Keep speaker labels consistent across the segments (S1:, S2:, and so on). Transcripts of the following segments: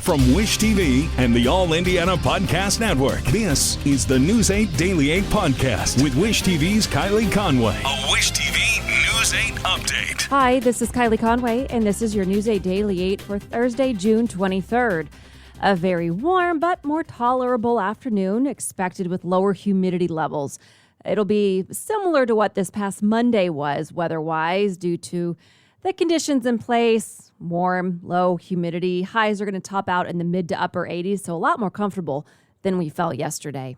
S1: From Wish TV and the All Indiana Podcast Network, this is the News 8 Daily 8 Podcast with Wish TV's Kylie Conway. A Wish TV News 8 update.
S2: Hi, this is Kylie Conway, and this is your News 8 Daily 8 for Thursday, June 23rd. A very warm but more tolerable afternoon expected with lower humidity levels. It'll be similar to what this past Monday was weather-wise due to the conditions in place, warm, low humidity. Highs are going to top out in the mid to upper 80s, so a lot more comfortable than we felt yesterday.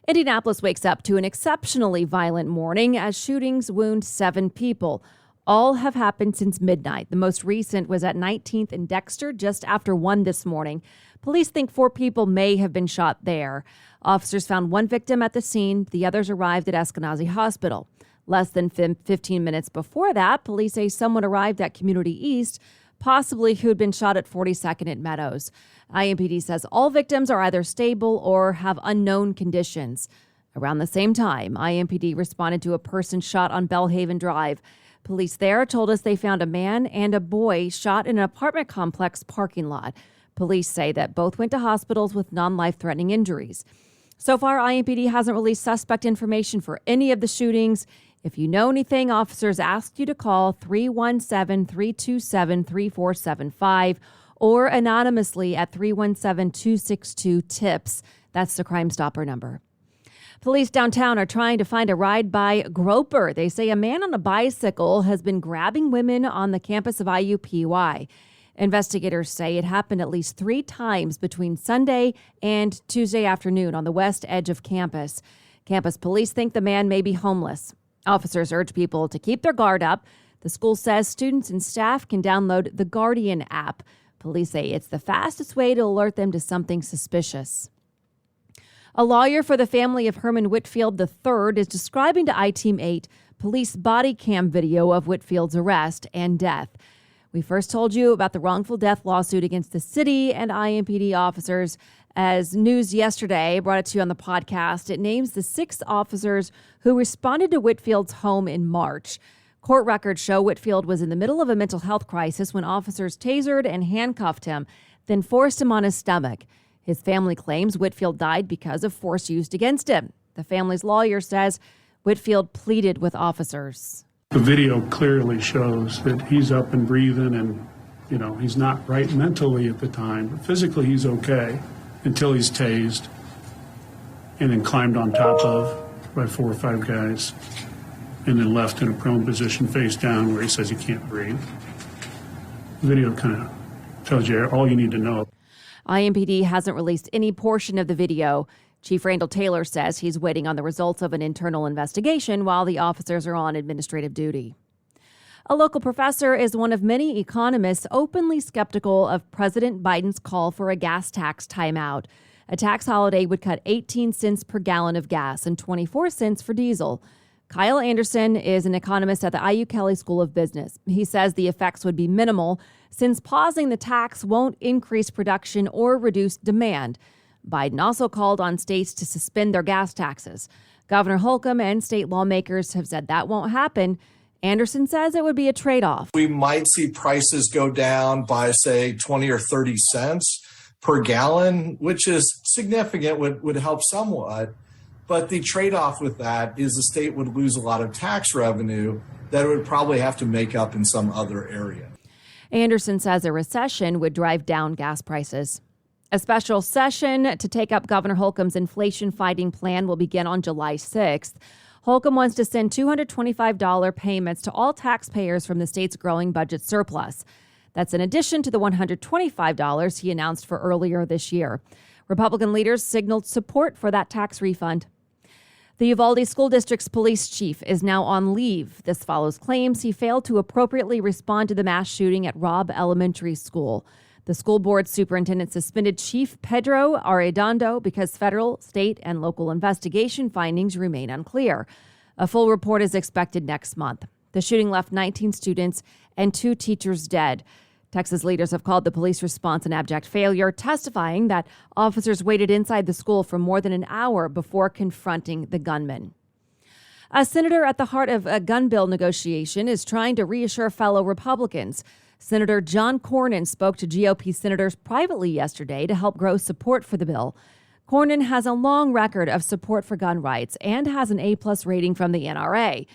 S2: Indianapolis wakes up to an exceptionally violent morning as shootings wound 7 people. All have happened since midnight. The most recent was at 19th and Dexter just after 1 this morning. Police think 4 people may have been shot there. Officers found 1 victim at the scene. The others arrived at Eskenazi Hospital. Less than 15 minutes before that, police say someone arrived at Community East, possibly who had been shot at 42nd and Meadows. IMPD says all victims are either stable or have unknown conditions. Around the same time, IMPD responded to a person shot on Bellhaven Drive. Police there told us they found a man and a boy shot in an apartment complex parking lot. Police say that both went to hospitals with non-life-threatening injuries. So far, IMPD hasn't released suspect information for any of the shootings. If you know anything, officers ask you to call 317-327-3475 or anonymously at 317-262-TIPS. That's the Crime Stopper number. Police downtown are trying to find a ride-by groper. They say a man on a bicycle has been grabbing women on the campus of IUPUI. Investigators say it happened at least 3 times between Sunday and Tuesday afternoon on the west edge of campus. Campus police think the man may be homeless. Officers urge people to keep their guard up. The school says students and staff can download the Guardian app. Police say it's the fastest way to alert them to something suspicious. A lawyer for the family of Herman Whitfield III is describing to iTeam 8 police body cam video of Whitfield's arrest and death. We first told you about the wrongful death lawsuit against the city and IMPD officers. As news yesterday brought it to you on the podcast, it names the 6 officers who responded to Whitfield's home in March. Court records show Whitfield was in the middle of a mental health crisis when officers tasered and handcuffed him, then forced him on his stomach. His family claims Whitfield died because of force used against him. The family's lawyer says Whitfield pleaded with officers.
S3: The video clearly shows that he's up and breathing and, he's not right mentally at the time. But physically, he's okay until he's tased and then climbed on top of by 4 or 5 guys and then left in a prone position face down where he says he can't breathe. The video kind of tells you all you need to know.
S2: IMPD hasn't released any portion of the video. Chief Randall Taylor says he's waiting on the results of an internal investigation while the officers are on administrative duty. A local professor is one of many economists openly skeptical of President Biden's call for a gas tax timeout. A tax holiday would cut 18 cents per gallon of gas and 24 cents for diesel. Kyle Anderson is an economist at the IUPUI School of Business. He says the effects would be minimal since pausing the tax won't increase production or reduce demand. Biden also called on states to suspend their gas taxes. Governor Holcomb and state lawmakers have said that won't happen. Anderson says it would be a trade-off.
S4: We might see prices go down by, say, 20 or 30 cents per gallon, which is significant, would help somewhat. But the trade-off with that is the state would lose a lot of tax revenue that it would probably have to make up in some other area.
S2: Anderson says a recession would drive down gas prices. A special session to take up Governor Holcomb's inflation-fighting plan will begin on July 6th. Holcomb wants to send $225 payments to all taxpayers from the state's growing budget surplus. That's in addition to the $125 he announced for earlier this year. Republican leaders signaled support for that tax refund. The Uvalde School District's police chief is now on leave. This follows claims he failed to appropriately respond to the mass shooting at Robb Elementary School. The school board superintendent suspended Chief Pedro Arredondo because federal, state, and local investigation findings remain unclear. A full report is expected next month. The shooting left 19 students and 2 teachers dead. Texas leaders have called the police response an abject failure, testifying that officers waited inside the school for more than an hour before confronting the gunman. A senator at the heart of a gun bill negotiation is trying to reassure fellow Republicans. Senator John Cornyn spoke to GOP senators privately yesterday to help grow support for the bill. Cornyn has a long record of support for gun rights and has an A+ rating from the NRA.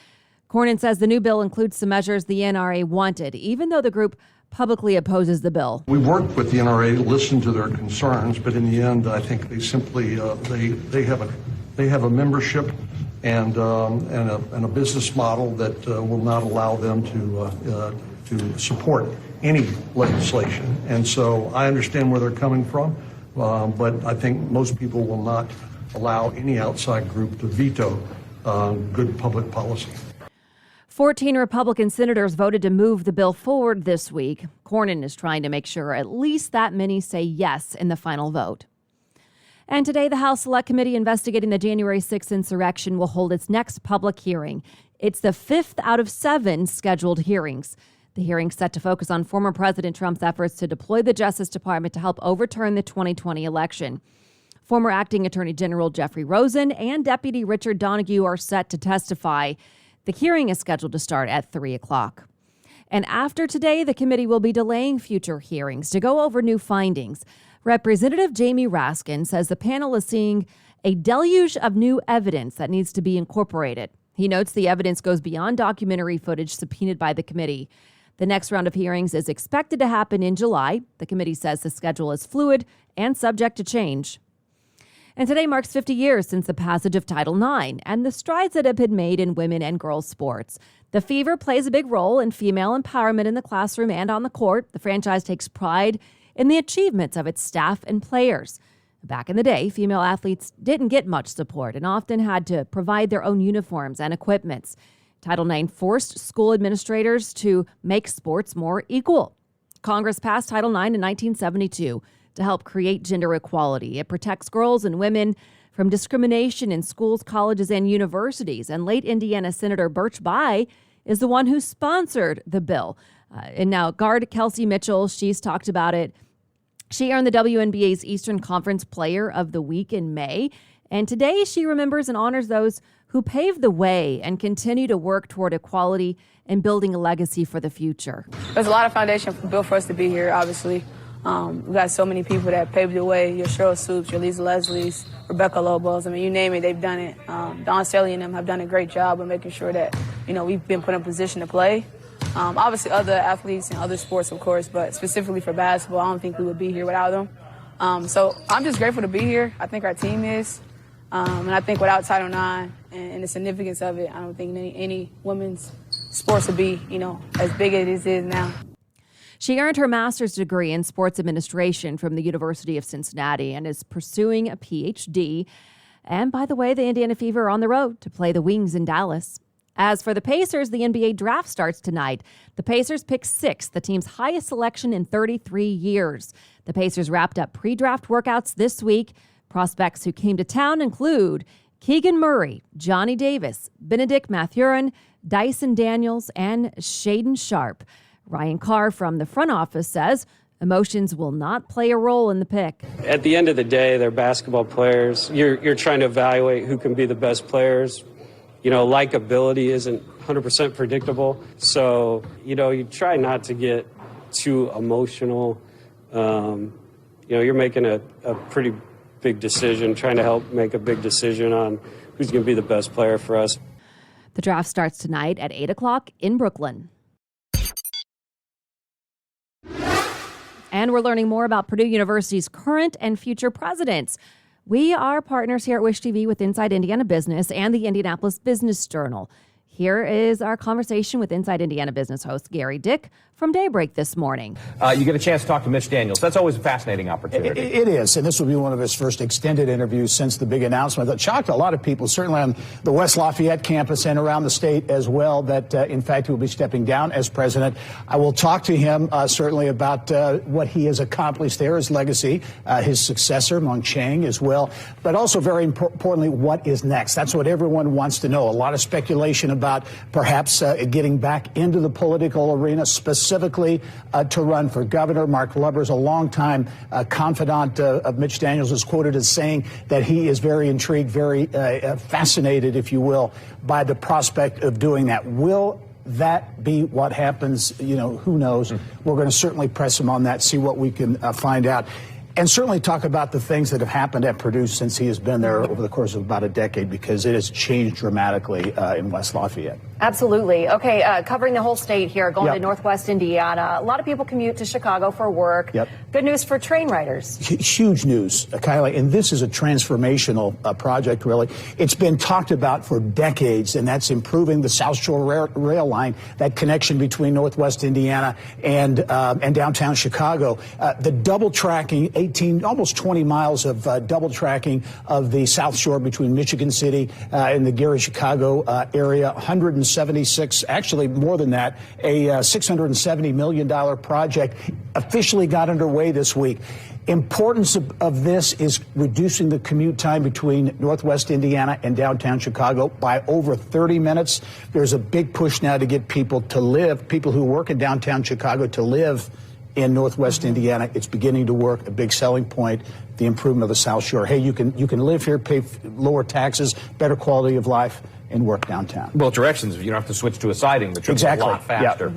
S2: Cornyn says the new bill includes some measures the NRA wanted, even though the group publicly opposes the bill.
S5: We worked with the NRA to listen to their concerns, but in the end, I think they simply they have a membership and a business model that will not allow them to support any legislation. And so I understand where they're coming from, but I think most people will not allow any outside group to veto good public policy.
S2: 14 Republican senators voted to move the bill forward this week. Cornyn is trying to make sure at least that many say yes in the final vote. And today, the House Select Committee investigating the January 6th insurrection will hold its next public hearing. It's the 5th out of 7 scheduled hearings. The hearing's set to focus on former President Trump's efforts to deploy the Justice Department to help overturn the 2020 election. Former Acting Attorney General Jeffrey Rosen and Deputy Richard Donoghue are set to testify. The hearing is scheduled to start at 3 o'clock. And after today, the committee will be delaying future hearings to go over new findings. Representative Jamie Raskin says the panel is seeing a deluge of new evidence that needs to be incorporated. He notes the evidence goes beyond documentary footage subpoenaed by the committee. The next round of hearings is expected to happen in July. The committee says the schedule is fluid and subject to change. And today marks 50 years since the passage of Title IX and the strides that have been made in women and girls sports. The Fever plays a big role in female empowerment in the classroom and on the court. The franchise takes pride in the achievements of its staff and players. Back in the day, female athletes didn't get much support and often had to provide their own uniforms and equipments. Title IX forced school administrators to make sports more equal. Congress passed Title IX in 1972 to help create gender equality. It protects girls and women from discrimination in schools, colleges, and universities. And late Indiana Senator Birch Bayh is the one who sponsored the bill. And now guard Kelsey Mitchell, she's talked about it. She earned the WNBA's Eastern Conference Player of the Week in May. And today she remembers and honors those who paved the way and continue to work toward equality and building a legacy for the future.
S6: There's a lot of foundation built for us to be here, obviously. We've got so many people that paved the way, your Cheryl Soups, your Lisa Leslie's, Rebecca Lobos. I mean, you name it, they've done it. Don Selly and them have done a great job of making sure that, we've been put in a position to play. Obviously, other athletes and other sports, of course, but specifically for basketball, I don't think we would be here without them. So I'm just grateful to be here. I think our team is. And I think without Title IX and the significance of it, I don't think any women's sports would be, as big as it is now.
S2: She earned her master's degree in sports administration from the University of Cincinnati and is pursuing a PhD. And by the way, the Indiana Fever are on the road to play the Wings in Dallas. As for the Pacers, the NBA draft starts tonight. The Pacers pick 6th, the team's highest selection in 33 years. The Pacers wrapped up pre-draft workouts this week. Prospects who came to town include Keegan Murray, Johnny Davis, Benedict Mathurin, Dyson Daniels, and Shaedon Sharpe. Ryan Carr from the front office says emotions will not play a role in the pick.
S7: At the end of the day, they're basketball players. You're trying to evaluate who can be the best players. Likability isn't 100% predictable. So, you try not to get too emotional. You're making a pretty big decision, trying to help make a big decision on who's going to be the best player for us.
S2: The draft starts tonight at 8 o'clock in Brooklyn. And we're learning more about Purdue University's current and future presidents. We are partners here at Wish TV with Inside Indiana Business and the Indianapolis Business Journal. Here is our conversation with Inside Indiana Business host Gary Dick from Daybreak this morning.
S8: You get a chance to talk to Mitch Daniels. That's always a fascinating opportunity.
S9: It is, and this will be one of his first extended interviews since the big announcement that shocked a lot of people, certainly on the West Lafayette campus and around the state as well, that in fact he will be stepping down as president. I will talk to him certainly about what he has accomplished there, his legacy, his successor, Mung Chiang, as well, but also very importantly, what is next? That's what everyone wants to know. A lot of speculation about perhaps getting back into the political arena, specifically to run for governor. Mark Lubbers, a longtime confidant of Mitch Daniels, is quoted as saying that he is very intrigued, very fascinated, if you will, by the prospect of doing that. Will that be what happens? Who knows? We're going to certainly press him on that, see what we can find out. And certainly talk about the things that have happened at Purdue since he has been there over the course of about a decade, because it has changed dramatically in West Lafayette.
S10: Absolutely. Okay, covering the whole state here, going to Northwest Indiana. A lot of people commute to Chicago for work. Good news for train riders.
S9: Huge news, Kylie, and this is a transformational project, really. It's been talked about for decades, and that's improving the South Shore rail line, that connection between Northwest Indiana and downtown Chicago. The double tracking, almost 20 miles of double tracking of the South Shore between Michigan City and the Gary, Chicago area. 176, actually more than that, a $670 million project officially got underway this week. Importance of this is reducing the commute time between Northwest Indiana and downtown Chicago by over 30 minutes. There's a big push now to get people who work in downtown Chicago to live in Northwest Indiana. It's beginning to work. A big selling point, the improvement of the South Shore. Hey, you can live here, pay lower taxes, better quality of life, and work downtown.
S8: Both directions. You don't have to switch to a siding. The trip's a lot faster.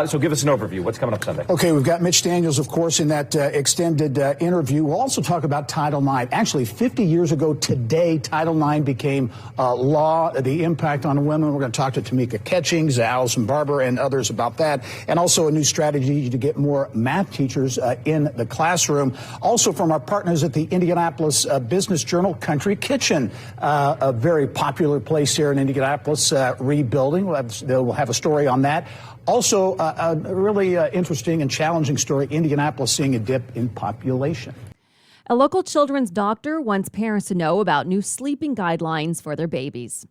S8: So give us an overview. What's coming up Sunday? Okay, we've got Mitch Daniels, of course, in that extended interview. We'll also talk about Title IX. Actually, 50 years ago today, Title IX became law, the impact on women. We're going to talk to Tamika Catchings, Allison Barber, and others about that. And also a new strategy to get more math teachers in the classroom. Also from our partners at the Indianapolis Business Journal, Country Kitchen, a very popular place here in Indianapolis, rebuilding. We'll have a story on that. Also, a really interesting and challenging story, Indianapolis seeing a dip in population.
S2: A local children's doctor wants parents to know about new sleeping guidelines for their babies.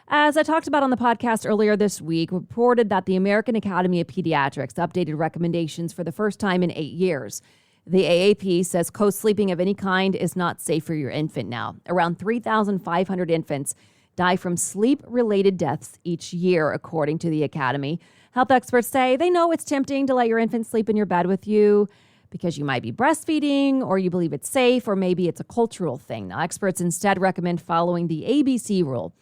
S2: As I talked about on the podcast earlier this week, reported that the American Academy of Pediatrics updated recommendations for the first time in 8 years. The AAP says co-sleeping of any kind is not safe for your infant now. Around 3,500 infants die from sleep-related deaths each year, according to the Academy. Health experts say they know it's tempting to let your infant sleep in your bed with you because you might be breastfeeding or you believe it's safe or maybe it's a cultural thing. Now, experts instead recommend following the ABC rule.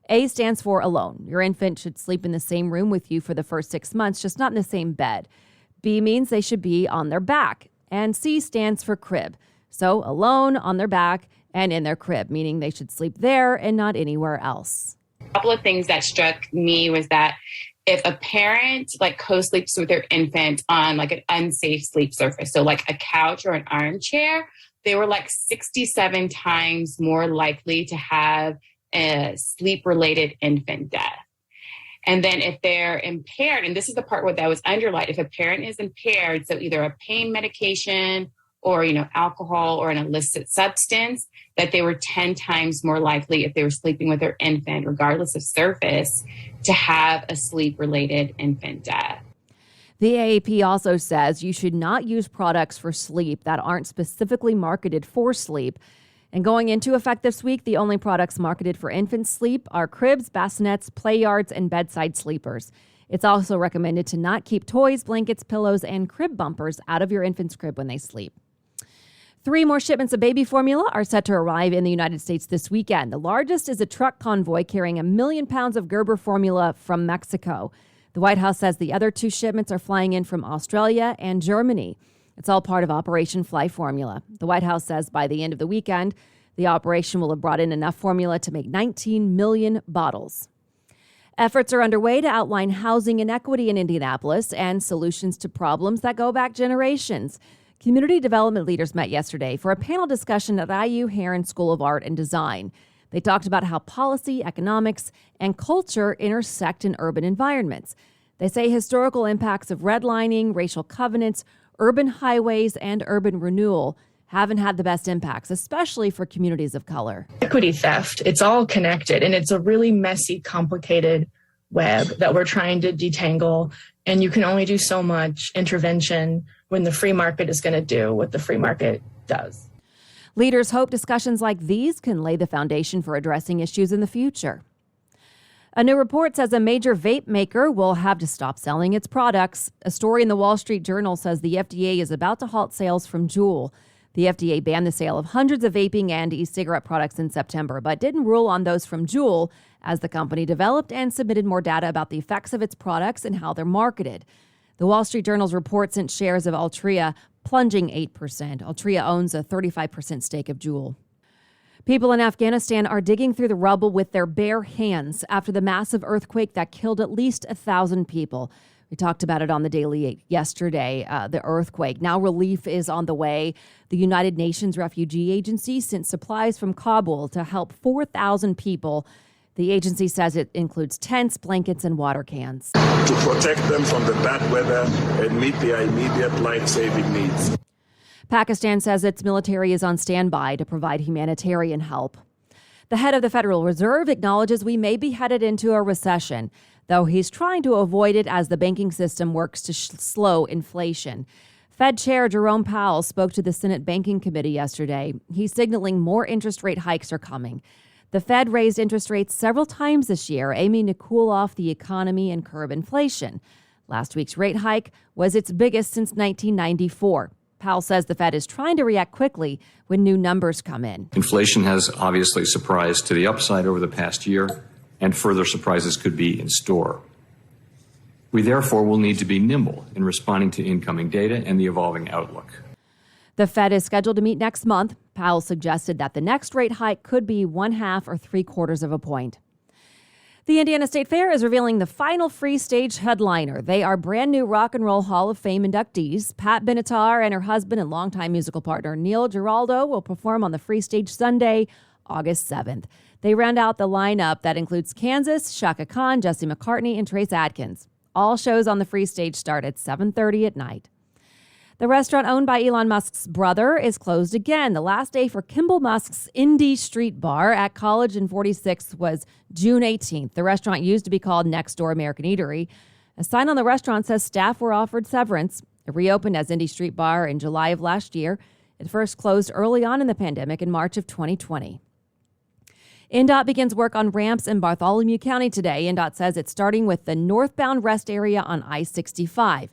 S2: A stands for alone. Your infant should sleep in the same room with you for the first 6 months, just not in the same bed. B means they should be on their back. And C stands for crib. So alone, on their back, and in their crib, meaning they should sleep there and not anywhere else.
S11: A couple of things that struck me was that if a parent co-sleeps with their infant on an unsafe sleep surface, so like a couch or an armchair, they were 67 times more likely to have a sleep-related infant death. And then if they're impaired, and this is the part where that was underlined, if a parent is impaired, so either a pain medication or, alcohol or an illicit substance, that they were 10 times more likely if they were sleeping with their infant, regardless of surface, to have a sleep-related infant death.
S2: The AAP also says you should not use products for sleep that aren't specifically marketed for sleep. And going into effect this week, the only products marketed for infant sleep are cribs, bassinets, play yards, and bedside sleepers. It's also recommended to not keep toys, blankets, pillows, and crib bumpers out of your infant's crib when they sleep. 3 more shipments of baby formula are set to arrive in the United States this weekend. The largest is a truck convoy carrying 1 million pounds of Gerber formula from Mexico. The White House says the other 2 shipments are flying in from Australia and Germany. It's all part of Operation Fly Formula. The White House says by the end of the weekend, the operation will have brought in enough formula to make 19 million bottles. Efforts are underway to outline housing inequity in Indianapolis and solutions to problems that go back generations. Community development leaders met yesterday for a panel discussion at IU Heron School of Art and Design. They talked about how policy, economics, and culture intersect in urban environments. They say historical impacts of redlining, racial covenants, urban highways, and urban renewal haven't had the best impacts, especially for communities of color.
S12: Equity theft, it's all connected, and it's a really messy, complicated web that we're trying to detangle, and you can only do so much intervention when the free market is going to do what the free market does.
S2: Leaders hope discussions like these can lay the foundation for addressing issues in the future. A new report says a major vape maker will have to stop selling its products. A story in the Wall Street Journal says the FDA is about to halt sales from Juul. The FDA banned the sale of hundreds of vaping and e-cigarette products in September, but didn't rule on those from Juul, as the company developed and submitted more data about the effects of its products and how they're marketed. The Wall Street Journal's report sent shares of Altria plunging 8%. Altria owns a 35% stake of Juul. People in Afghanistan are digging through the rubble with their bare hands after the massive earthquake that killed at least 1,000 people. We talked about it on the Daily 8 yesterday, the earthquake. Now relief is on the way. The United Nations Refugee Agency sent supplies from Kabul to help 4,000 people. The agency says it includes tents, blankets, and water cans.
S13: To protect them from the bad weather and meet their immediate life-saving needs.
S2: Pakistan says its military is on standby to provide humanitarian help. The head of the Federal Reserve acknowledges we may be headed into a recession, though he's trying to avoid it as the banking system works to slow inflation. Fed Chair Jerome Powell spoke to the Senate Banking Committee yesterday. He's signaling more interest rate hikes are coming. The Fed raised interest rates several times this year, aiming to cool off the economy and curb inflation. Last week's rate hike was its biggest since 1994. Powell says the Fed is trying to react quickly when new numbers come in.
S14: Inflation has obviously surprised to the upside over the past year, and further surprises could be in store. We therefore will need to be nimble in responding to incoming data and the evolving outlook.
S2: The Fed is scheduled to meet next month. Powell suggested that the next rate hike could be 1/2 or 3/4 of a point. The Indiana State Fair is revealing the final free stage headliner. They are brand new Rock and Roll Hall of Fame inductees. Pat Benatar and her husband and longtime musical partner Neil Giraldo will perform on the free stage Sunday, August 7th. They round out the lineup that includes Kansas, Shaka Khan, Jesse McCartney, and Trace Adkins. All shows on the free stage start at 7:30 at night. The restaurant owned by Elon Musk's brother is closed again. The last day for Kimball Musk's Indy Street Bar at College and 46th was June 18th. The restaurant used to be called Next Door American Eatery. A sign on the restaurant says staff were offered severance. It reopened as Indy Street Bar in July of last year. It first closed early on in the pandemic in March of 2020. INDOT begins work on ramps in Bartholomew County today. INDOT says it's starting with the northbound rest area on I-65.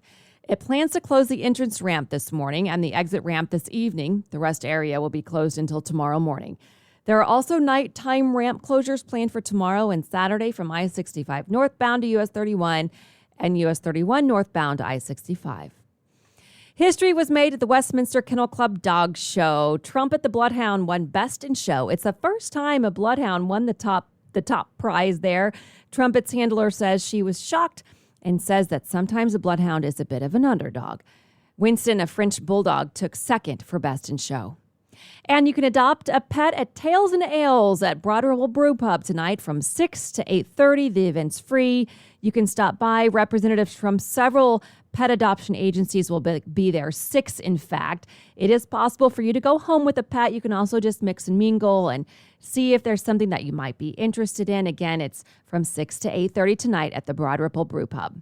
S2: It plans to close the entrance ramp this morning and the exit ramp this evening. The rest area will be closed until tomorrow morning. There are also nighttime ramp closures planned for tomorrow and Saturday from I-65 northbound to US 31 and US 31 northbound to I-65. History was made at the Westminster Kennel Club Dog Show. Trumpet the Bloodhound won Best in Show. It's the first time a bloodhound won the top prize there. Trumpet's handler says she was shocked and says that sometimes a bloodhound is a bit of an underdog. Winston, a French bulldog, took second for Best in Show. And you can adopt a pet at Tails and Ales at Broad Ripple Brew Pub tonight from 6 to 8:30. The event's free. You can stop by. Representatives from several pet adoption agencies will be there, 6 in fact. It is possible for you to go home with a pet. You can also just mix and mingle and see if there's something that you might be interested in. Again, it's from 6 to 8:30 tonight at the Broad Ripple Brew Pub.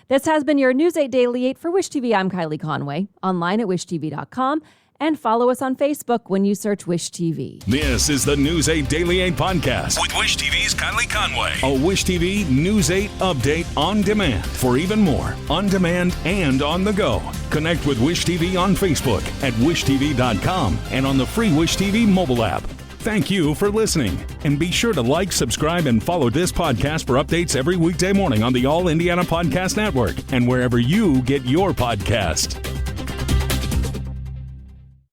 S2: This has been your News 8 Daily 8 for Wish TV. I'm Kylie Conway, online at wishtv.com. And follow us on Facebook when you search Wish TV.
S1: This is the News 8 Daily 8 podcast with Wish TV's Kylie Conway. A Wish TV News 8 update on demand. For even more, on demand and on the go. Connect with Wish TV on Facebook at wishtv.com and on the free Wish TV mobile app. Thank you for listening. And be sure to like, subscribe, and follow this podcast for updates every weekday morning on the All Indiana Podcast Network and wherever you get your podcast.